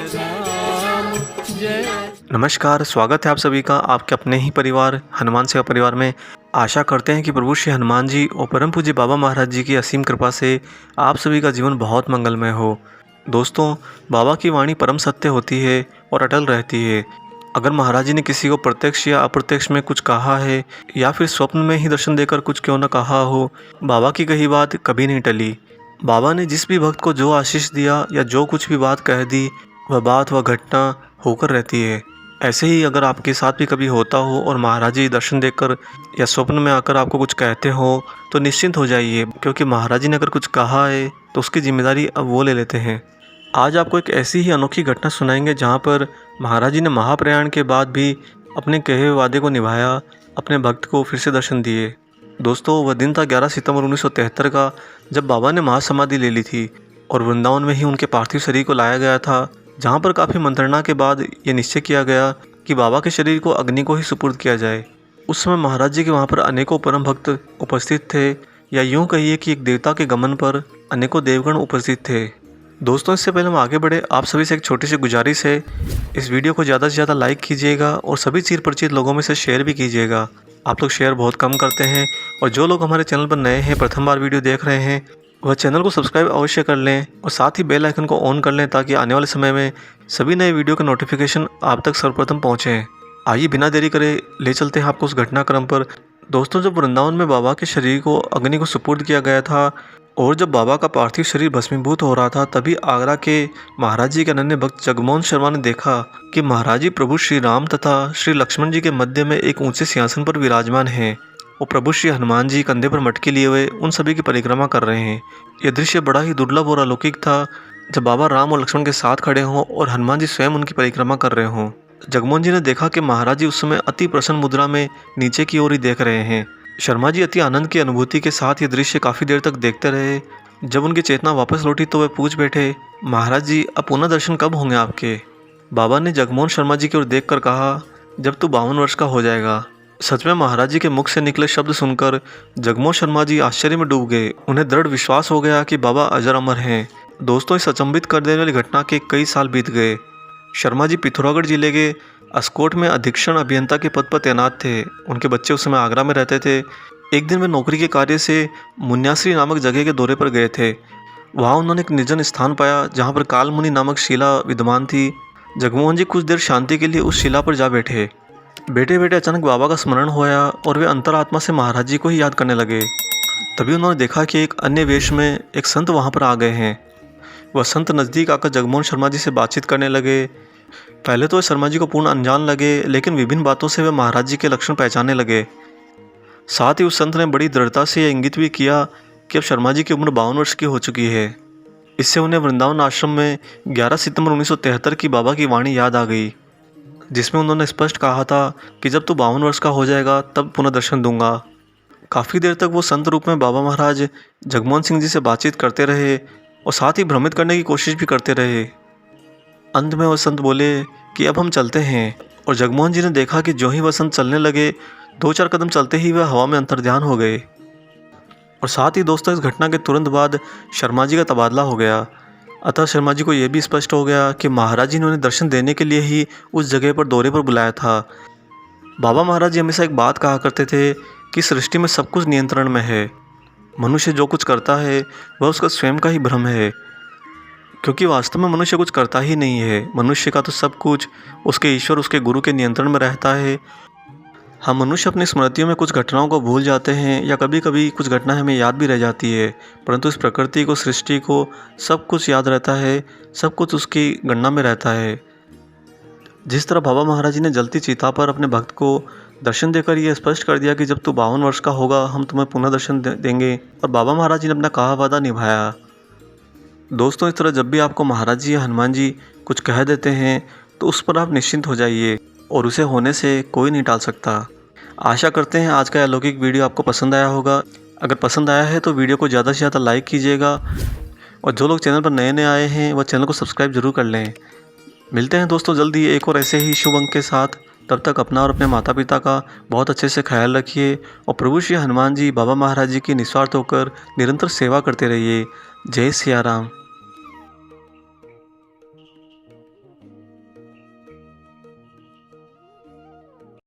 राम जय। नमस्कार, स्वागत है आप सभी का आपके अपने ही परिवार हनुमान सेवा परिवार में। आशा करते हैं कि प्रभु श्री हनुमान जी और परम पूज्य बाबा महाराज जी की असीम कृपा से आप सभी का जीवन बहुत मंगलमय हो। दोस्तों, बाबा की वाणी परम सत्य होती है और अटल रहती है। अगर महाराज जी ने किसी को प्रत्यक्ष या अप्रत्यक्ष में कुछ कहा है या फिर स्वप्न में ही दर्शन देकर कुछ क्यों न कहा हो, बाबा की कही बात कभी नहीं टली। बाबा ने जिस भी भक्त को जो आशीष दिया या जो कुछ भी बात कह दी, वह बात वह घटना होकर रहती है। ऐसे ही अगर आपके साथ भी कभी होता हो और महाराज जी दर्शन देकर या स्वप्न में आकर आपको कुछ कहते हो, तो निश्चिंत हो जाइए, क्योंकि महाराज जी ने अगर कुछ कहा है तो उसकी जिम्मेदारी अब वो ले लेते हैं। आज आपको एक ऐसी ही अनोखी घटना सुनाएंगे जहाँ पर महाराज जी ने महाप्रयाण के बाद भी अपने कहे हुए वादे को निभाया, अपने भक्त को फिर से दर्शन दिए। दोस्तों, वह दिन था 11 सितंबर 1973 का, जब बाबा ने महासमाधि ले ली थी और वृंदावन में ही उनके पार्थिव शरीर को लाया गया था, जहाँ पर काफ़ी मंत्रणा के बाद ये निश्चय किया गया कि बाबा के शरीर को अग्नि को ही सुपुर्द किया जाए। उस समय महाराज जी के वहाँ पर अनेकों परम भक्त उपस्थित थे, या यूँ कहिए कि एक देवता के गमन पर अनेकों देवगण उपस्थित थे। दोस्तों, इससे पहले हम आगे बढ़े, आप सभी से एक छोटी सी गुजारिश है, इस वीडियो को ज़्यादा से ज़्यादा लाइक कीजिएगा और सभी चिर परिचित लोगों में से शेयर भी कीजिएगा। आप लोग शेयर बहुत कम करते हैं, और जो लोग हमारे चैनल पर नए हैं, प्रथम बार वीडियो देख रहे हैं, वह चैनल को सब्सक्राइब अवश्य कर लें और साथ ही बेल आइकन को ऑन कर लें, ताकि आने वाले समय में सभी नए वीडियो के नोटिफिकेशन आप तक सर्वप्रथम पहुँचें। आइए बिना देरी करे ले चलते हैं आपको उस घटनाक्रम पर। दोस्तों, जब वृंदावन में बाबा के शरीर को अग्नि को सुपुर्द किया गया था और जब बाबा का पार्थिव शरीर भस्मीभूत हो रहा था, तभी आगरा के महाराज जी के अनन्य भक्त जगमोहन शर्मा ने देखा कि महाराज जी प्रभु श्री राम तथा श्री लक्ष्मण जी के मध्य में एक ऊंचे सिंहासन पर विराजमान हैं और प्रभु श्री हनुमान जी कंधे पर मटकी लिए हुए उन सभी की परिक्रमा कर रहे हैं। यह दृश्य बड़ा ही दुर्लभ और अलौकिक था, जब बाबा राम और लक्ष्मण के साथ खड़े हों और हनुमान जी स्वयं उनकी परिक्रमा कर रहे हों। जगमोहन जी ने देखा कि महाराज जी उस समय अति प्रसन्न मुद्रा में नीचे की ओर ही देख रहे हैं। शर्मा जी अति आनंद की अनुभूति के साथ ये दृश्य काफ़ी देर तक देखते रहे। जब उनकी चेतना वापस लौटी तो वे पूछ बैठे, महाराज जी, अब पुनः दर्शन कब होंगे आपके? बाबा ने जगमोहन शर्मा जी की ओर देखकर कहा, जब तू 52 वर्ष का हो जाएगा। सच में महाराज जी के मुख से निकले शब्द सुनकर जगमोहन शर्मा जी आश्चर्य में डूब गए। उन्हें दृढ़ विश्वास हो गया कि बाबा अजर अमर हैं। दोस्तों, इस अचंभित कर देने वाली घटना के कई साल बीत गए। शर्मा जी पिथौरागढ़ जिले के अस्कोट में अधीक्षण अभियंता के पद पर तैनात थे। उनके बच्चे उस समय आगरा में रहते थे। एक दिन वे नौकरी के कार्य से मुन्याश्री नामक जगह के दौरे पर गए थे। वहाँ उन्होंने एक निर्जन स्थान पाया, जहाँ पर कालमुनि नामक शिला विद्यमान थी। जगमोहन जी कुछ देर शांति के लिए उस शिला पर जा बैठे। बैठे बैठे अचानक बाबा का स्मरण होया और वे अंतरात्मा से महाराज जी को ही याद करने लगे। तभी उन्होंने देखा कि एक अन्य वेश में एक संत वहाँ पर आ गए हैं। वह संत नज़दीक आकर जगमोहन शर्मा जी से बातचीत करने लगे। पहले तो वे शर्मा जी को पूर्ण अनजान लगे, लेकिन विभिन्न बातों से वे महाराज जी के लक्षण पहचानने लगे। साथ ही उस संत ने बड़ी दृढ़ता से यह इंगित भी किया कि अब शर्मा जी की उम्र 52 वर्ष की हो चुकी है। इससे उन्हें वृंदावन आश्रम में 11 सितंबर 1973 की बाबा की वाणी याद आ गई, जिसमें उन्होंने स्पष्ट कहा था कि जब तू 52 वर्ष का हो जाएगा तब पुनः दर्शन दूंगा। काफ़ी देर तक वो संत रूप में बाबा महाराज जगमोहन सिंह जी से बातचीत करते रहे और साथ ही भ्रमित करने की कोशिश भी करते रहे। अंत में वह संत बोले कि अब हम चलते हैं, और जगमोहन जी ने देखा कि जो ही वह संत चलने लगे, 2-4 कदम चलते ही वह हवा में अंतर्ध्यान हो गए। और साथ ही दोस्तों, इस घटना के तुरंत बाद शर्मा जी का तबादला हो गया। अतः शर्मा जी को यह भी स्पष्ट हो गया कि महाराज जी ने उन्हें दर्शन देने के लिए ही उस जगह पर दौरे पर बुलाया था। बाबा महाराज जी हमेशा एक बात कहा करते थे कि सृष्टि में सब कुछ नियंत्रण में है। मनुष्य जो कुछ करता है वह उसका स्वयं का ही भ्रम है, क्योंकि वास्तव में मनुष्य कुछ करता ही नहीं है। मनुष्य का तो सब कुछ उसके ईश्वर, उसके गुरु के नियंत्रण में रहता है। हम मनुष्य अपनी स्मृतियों में कुछ घटनाओं को भूल जाते हैं, या कभी कभी कुछ घटनाएं हमें याद भी रह जाती है, परंतु इस प्रकृति को, सृष्टि को सब कुछ याद रहता है, सब कुछ उसकी गणना में रहता है। जिस तरह बाबा महाराज जी ने जलती चिता पर अपने भक्त को दर्शन देकर यह स्पष्ट कर दिया कि जब तू 52 वर्ष का होगा हम तुम्हें पुनः दर्शन देंगे, और बाबा महाराज जी ने अपना कहा वादा निभाया। दोस्तों, इस तरह जब भी आपको महाराज जी या हनुमान जी कुछ कह देते हैं तो उस पर आप निश्चिंत हो जाइए, और उसे होने से कोई नहीं टाल सकता। आशा करते हैं आज का अलौकिक वीडियो आपको पसंद आया होगा। अगर पसंद आया है तो वीडियो को ज़्यादा से ज़्यादा लाइक कीजिएगा, और जो लोग चैनल पर नए नए आए हैं वह चैनल को सब्सक्राइब जरूर कर लें। मिलते हैं दोस्तों जल्दी एक और ऐसे ही शुभ अंक के साथ। तब तक अपना और अपने माता पिता का बहुत अच्छे से ख्याल रखिए, और प्रभु श्री हनुमान जी, बाबा महाराज जी की निस्वार्थ होकर निरंतर सेवा करते रहिए। जय सिया राम।